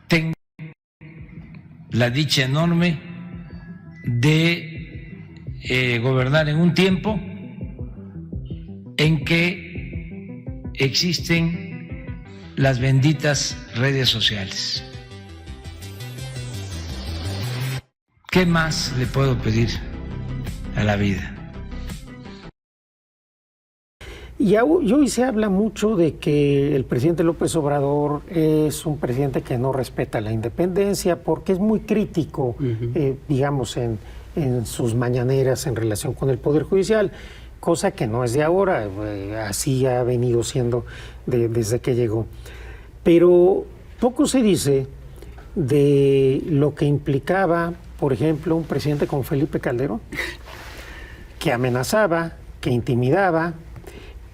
tengo la dicha enorme de gobernar en un tiempo en que existen las benditas redes sociales. ¿Qué más le puedo pedir a la vida? Y hoy se habla mucho de que el presidente López Obrador es un presidente que no respeta la independencia porque es muy crítico, digamos, en sus mañaneras en relación con el Poder Judicial, cosa que no es de ahora, así ha venido siendo desde que llegó. Pero poco se dice de lo que implicaba, por ejemplo, un presidente como Felipe Calderón, que amenazaba, que intimidaba,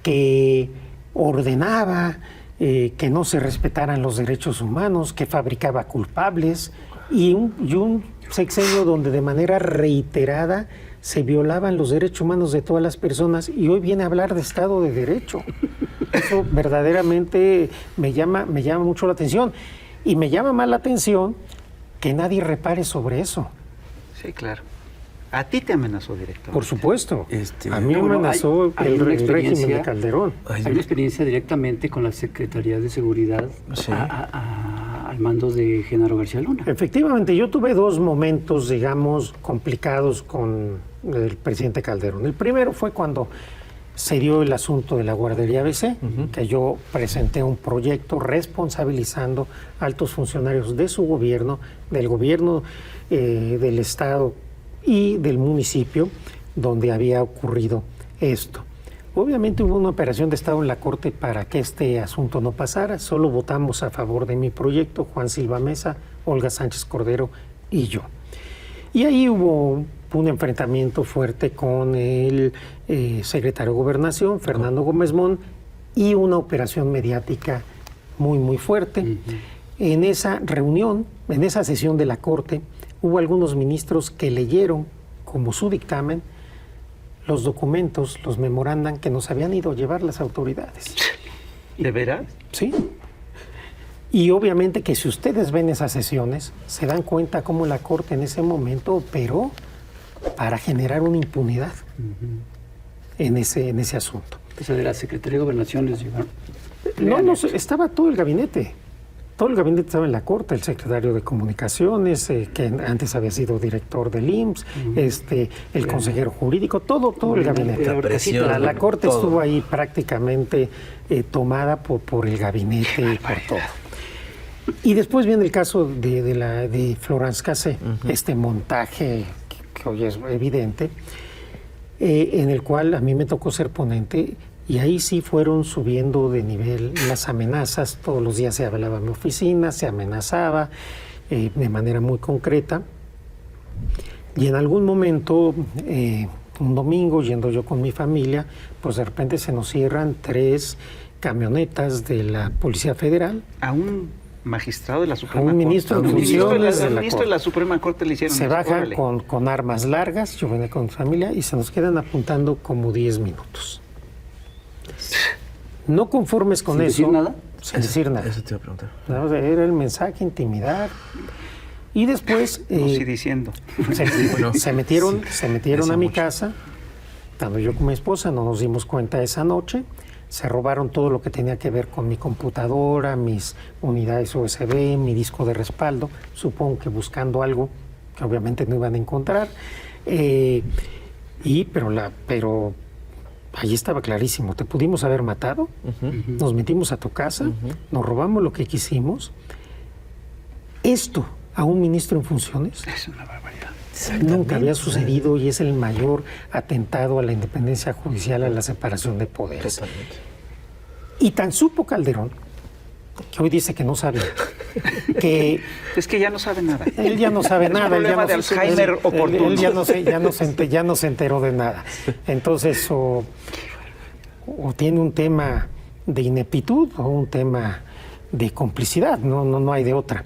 que ordenaba que no se respetaran los derechos humanos, que fabricaba culpables, y un sexenio donde de manera reiterada se violaban los derechos humanos de todas las personas, y hoy viene a hablar de Estado de Derecho. Eso verdaderamente me llama mucho la atención, y me llama más la atención que nadie repare sobre eso. Sí, claro. A ti te amenazó directamente. Por supuesto. A mí me amenazó el régimen de Calderón. Hay una experiencia directamente con la Secretaría de Seguridad, sí, al mando de Genaro García Luna. Efectivamente, yo tuve dos momentos, digamos, complicados con el presidente Calderón. El primero fue cuando se dio el asunto de la guardería ABC, que yo presenté un proyecto responsabilizando a altos funcionarios de su gobierno, del gobierno del Estado y del municipio donde había ocurrido esto. Obviamente hubo una operación de Estado en la Corte para que este asunto no pasara. Solo votamos a favor de mi proyecto, Juan Silva Mesa, Olga Sánchez Cordero y yo. Y ahí hubo un enfrentamiento fuerte con el secretario de Gobernación, Fernando Gómez Mon, y una operación mediática muy, muy fuerte. En esa reunión, en esa sesión de la Corte, hubo algunos ministros que leyeron como su dictamen los documentos, los memorandan que nos habían ido a llevar las autoridades. ¿De veras? Sí. Y obviamente que si ustedes ven esas sesiones, se dan cuenta cómo la Corte en ese momento operó para generar una impunidad en ese asunto. O sea, de la Secretaría de Gobernación les llevaron. No, estaba todo el gabinete. Todo el gabinete estaba en la Corte, el secretario de Comunicaciones, que antes había sido director del IMSS, el consejero jurídico, todo el gabinete. La Corte estuvo ahí prácticamente tomada por el gabinete y por todo. Y después viene el caso de Florence Cassé, este montaje que hoy es evidente, en el cual a mí me tocó ser ponente. Y ahí sí fueron subiendo de nivel las amenazas. Todos los días se hablaba en mi oficina, se amenazaba de manera muy concreta. Y en algún momento, un domingo, yendo yo con mi familia, pues de repente se nos cierran 3 camionetas de la Policía Federal. A un magistrado de la Suprema Corte. A un ministro de funciones de la Suprema Corte le hicieron. Se baja con armas largas, yo venía con mi familia, y se nos quedan apuntando como 10 minutos. No conformes con eso. ¿Sin decir nada? Sin decir nada. Eso te iba a preguntar. No, era el mensaje, intimidar. Y después sí, diciendo. Se metieron a mi casa. Estando yo con mi esposa, no nos dimos cuenta esa noche. Se robaron todo lo que tenía que ver con mi computadora, mis unidades USB, mi disco de respaldo. Supongo que buscando algo que obviamente no iban a encontrar. Pero allí estaba clarísimo, te pudimos haber matado, nos metimos a tu casa, nos robamos lo que quisimos. Esto a un ministro en funciones es una barbaridad. Nunca había sucedido y es el mayor atentado a la independencia judicial, a la separación de poderes. Totalmente. Y tan supo Calderón, que hoy dice que no sabe, que... Es que ya no sabe nada. Él ya no sabe nada. Un problema de Alzheimer oportuno. Él ya no se enteró de nada. Entonces, o tiene un tema de ineptitud o un tema de complicidad, no hay de otra.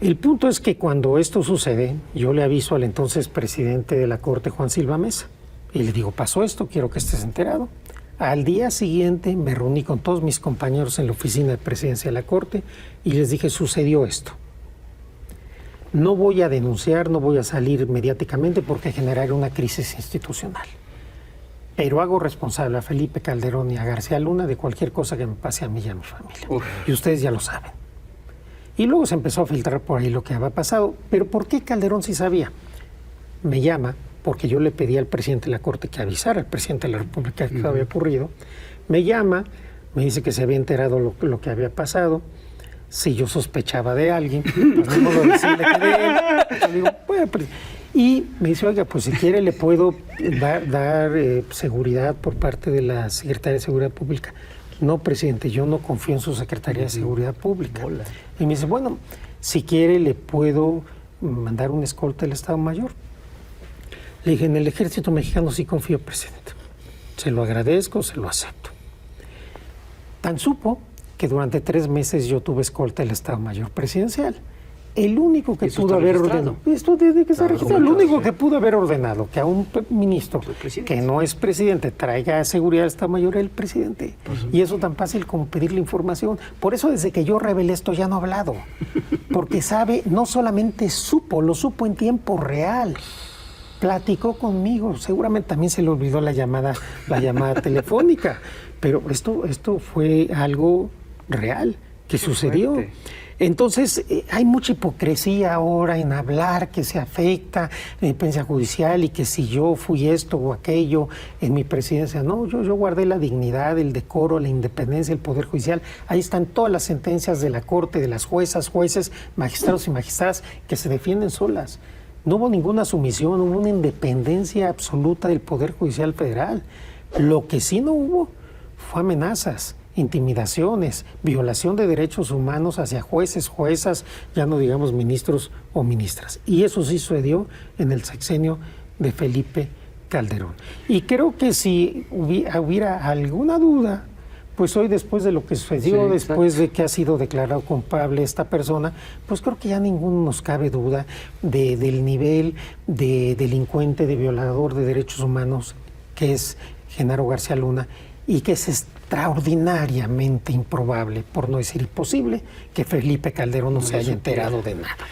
El punto es que cuando esto sucede, yo le aviso al entonces presidente de la Corte, Juan Silva Mesa, y le digo, pasó esto, quiero que estés enterado. Al día siguiente me reuní con todos mis compañeros en la oficina de presidencia de la Corte y les dije, sucedió esto. No voy a denunciar, no voy a salir mediáticamente porque generaría una crisis institucional. Pero hago responsable a Felipe Calderón y a García Luna de cualquier cosa que me pase a mí y a mi familia. Uf. Y ustedes ya lo saben. Y luego se empezó a filtrar por ahí lo que había pasado. Pero ¿por qué Calderón sí sabía? Me llama porque yo le pedí al presidente de la Corte que avisara al presidente de la República que había ocurrido. Me llama, me dice que se había enterado lo que había pasado. Si yo sospechaba de alguien, pues no puedo decirle que de él. Yo digo, bueno, y me dice, oiga, pues si quiere le puedo dar seguridad por parte de la Secretaría de Seguridad Pública. No, presidente, yo no confío en su Secretaría de Seguridad Pública. Hola. Y me dice, bueno, si quiere le puedo mandar un escolta del Estado Mayor. Le dije, en el Ejército Mexicano sí confío, presidente. Se lo agradezco, se lo acepto. Tan supo que durante 3 meses yo tuve escolta del Estado Mayor Presidencial. El único que pudo haber ordenado, esto tiene que ser registrado, el único que pudo haber ordenado que a un ministro que no es presidente traiga seguridad del Estado Mayor es el presidente. Y eso tan fácil como pedirle información. Por eso desde que yo revelé esto ya no he hablado. Porque sabe, no solamente lo supo en tiempo real. Platicó conmigo, seguramente también se le olvidó la llamada telefónica, pero esto fue algo real que sucedió. Fuerte. Entonces, hay mucha hipocresía ahora en hablar que se afecta la independencia judicial y que si yo fui esto o aquello en mi presidencia. No, yo guardé la dignidad, el decoro, la independencia del Poder Judicial. Ahí están todas las sentencias de la Corte, de las juezas, jueces, magistrados y magistradas que se defienden solas. No hubo ninguna sumisión, hubo una independencia absoluta del Poder Judicial Federal. Lo que sí no hubo fue amenazas, intimidaciones, violación de derechos humanos hacia jueces, juezas, ya no digamos ministros o ministras. Y eso sí sucedió en el sexenio de Felipe Calderón. Y creo que si hubiera alguna duda, pues hoy después de lo que sucedió, sí, después de que ha sido declarado culpable esta persona, pues creo que ya ninguno nos cabe duda del nivel de delincuente, de violador de derechos humanos que es Genaro García Luna y que es extraordinariamente improbable, por no decir imposible, que Felipe Calderón no se haya enterado de nada.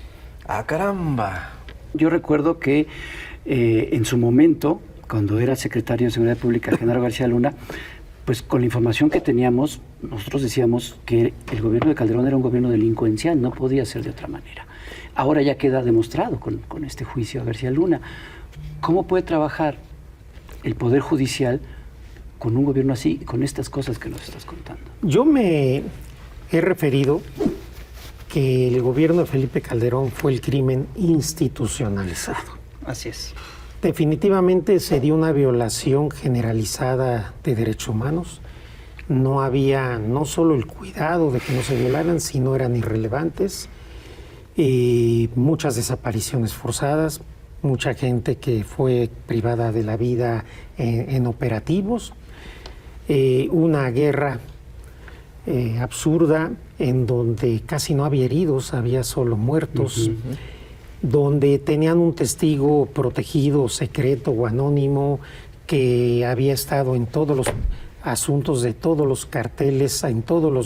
¡Ah, caramba! Yo recuerdo que en su momento, cuando era secretario de Seguridad Pública, Genaro García Luna, pues con la información que teníamos, nosotros decíamos que el gobierno de Calderón era un gobierno delincuencial, no podía ser de otra manera. Ahora ya queda demostrado con este juicio a García Luna. ¿Cómo puede trabajar el Poder Judicial con un gobierno así, con estas cosas que nos estás contando? Yo me he referido que el gobierno de Felipe Calderón fue el crimen institucionalizado. Así es. Definitivamente se dio una violación generalizada de derechos humanos. No había no solo el cuidado de que no se violaran, sino eran irrelevantes. Muchas desapariciones forzadas, mucha gente que fue privada de la vida en operativos. Una guerra absurda en donde casi no había heridos, había solo muertos. Donde tenían un testigo protegido, secreto o anónimo, que había estado en todos los asuntos de todos los carteles,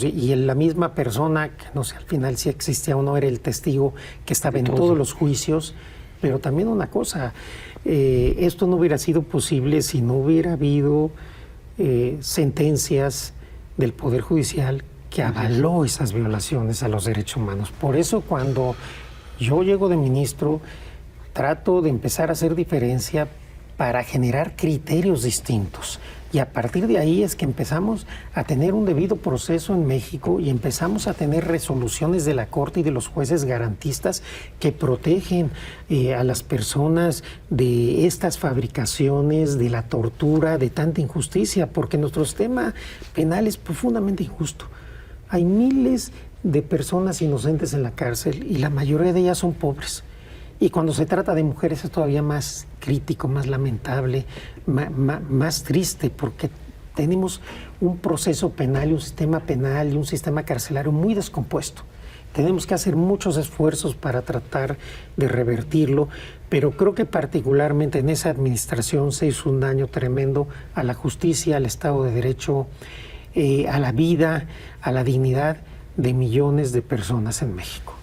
y en la misma persona, que no sé al final si existía o no, era el testigo que estaba en todos los juicios. Pero también una cosa, esto no hubiera sido posible si no hubiera habido sentencias del Poder Judicial que avaló esas violaciones a los derechos humanos. Por eso cuando yo llego de ministro, trato de empezar a hacer diferencia para generar criterios distintos. Y a partir de ahí es que empezamos a tener un debido proceso en México y empezamos a tener resoluciones de la Corte y de los jueces garantistas que protegen a las personas de estas fabricaciones, de la tortura, de tanta injusticia, porque nuestro sistema penal es profundamente injusto. Hay miles de personas inocentes en la cárcel y la mayoría de ellas son pobres. Y cuando se trata de mujeres es todavía más crítico, más lamentable, más triste, porque tenemos un proceso penal y un sistema carcelario muy descompuesto, Tenemos que hacer muchos esfuerzos para tratar de revertirlo, pero creo que particularmente en esa administración se hizo un daño tremendo a la justicia, al Estado de Derecho, a la vida, a la dignidad de millones de personas en México.